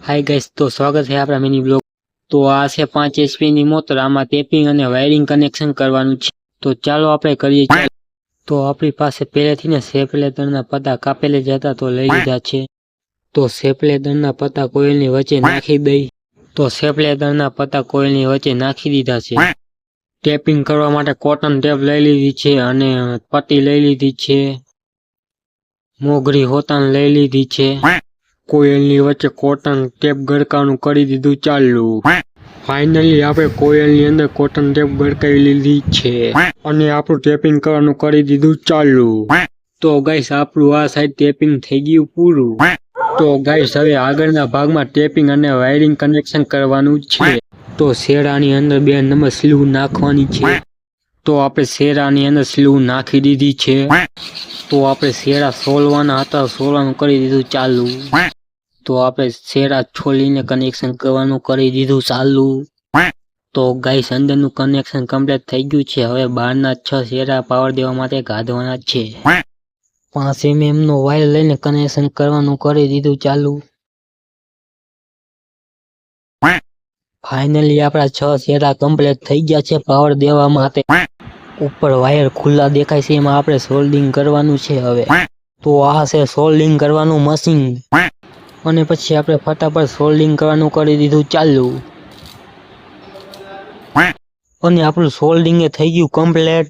Hi guys, तो स्वागत है आपरा मिनी ब्लॉग। तो आ छे 5 HP ની મોટર, આમાં ટેપિંગ અને વાયરિંગ કનેક્શન કરવાનું છે। તો ચાલો આપણે કરીએ। તો આપણી પાસે પહેલેથી ને સેપલેટરના પતા કાપેલા જ હતા, તો લઈ લીધા છે। તો સેપલેટરના પતા કોઇલની વચ્ચે નાખી દઈ। તો સેપલેટરના પતા કોઇલની વચ્ચે નાખી દીધા છે। ટેપિંગ કરવા માટે કોટન ટેપ લઈ લીધી છે અને પટ્ટી લઈ લીધી છે। મોગરી હોતાન લઈ લીધી છે। કોઇલની વચ્ચે કોટન ટેપ ગડકાનું કરી દીધું ચાલુ। ફાઇનલી આપણે કોઇલની અંદર કોટન ટેપ ગડકાવી લીધી છે અને આપણું ટેપિંગ કરવાનું કરી દીધું ચાલુ। તો ગાઈસ, આપણું આ સાઈડ ટેપિંગ થઈ ગયું પૂરું। તો ગાઈસ, હવે આગળના ભાગમાં ટેપિંગ અને વાયરિંગ કનેક્શન કરવાનું છે। તો શેરાની અંદર 2 નંબર સ્લીવ નાખવાની છે। તો આપણે શેરાની અંદર સ્લીવ નાખી દીધી છે। તો આપણે શેરા સોલવાના હતા, સોલવાનું કરી દીધું ચાલુ। તો આપણે શેરા છોલીને કનેક્શન કરવાનું કરી દીધું ચાલુ। તો ગાઈસ, અંદરનું કનેક્શન કમ્પ્લીટ થઈ ગયું છે। હવે બહારના 6 શેરા પાવર દેવા માટે કાઢવાના છે। 5 mm નો વાયર લઈને કનેક્શન કરવાનું કરી દીધું ચાલુ। ફાઇનલી આપણા 6 શેરા કમ્પ્લીટ થઈ ગયા છે પાવર દેવા માટે। ઉપર વાયર ખુલ્લા દેખાય છે, એમાં આપણે સોલ્ડિંગ કરવાનું છે। હવે તો આ છે સોલ્ડિંગ કરવાનું મશીન, અને પછી આપણે ફટાફટ સોલ્ડિંગ કરવાનું કરી દીધું ચાલુ। અને આપણું સોલ્ડિંગ એ થઈ ગયું કમ્પ્લીટ।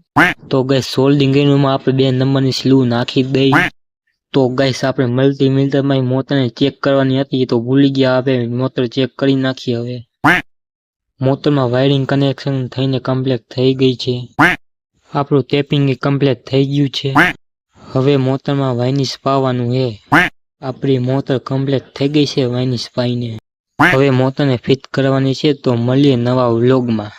તો ગાઈસ, સોલ્ડિંગ એમાં આપણે 2 નંબરની સ્લીવ નાખી દઈ। તો ગાઈસ, આપણે મલ્ટીમીટરમાં મોટરને ચેક કરવાની હતી, તો ભૂલી ગયા, આપણે મોટર ચેક કરી નાખી। હવે મોટરમાં વાયરિંગ કનેક્શન થઈને કમ્પ્લીટ થઈ ગઈ છે। આપણું ટેપિંગ એ કમ્પ્લીટ થઈ ગયું છે। હવે મોટરમાં વાઇનિશ પાવાનું છે। આપણી મોટર કમ્પ્લીટ થઈ ગઈ છે વાઇનિશ પાઈને। હવે મોટરને ફિટ કરવાની છે। તો મળીએ નવા વ્લોગમાં।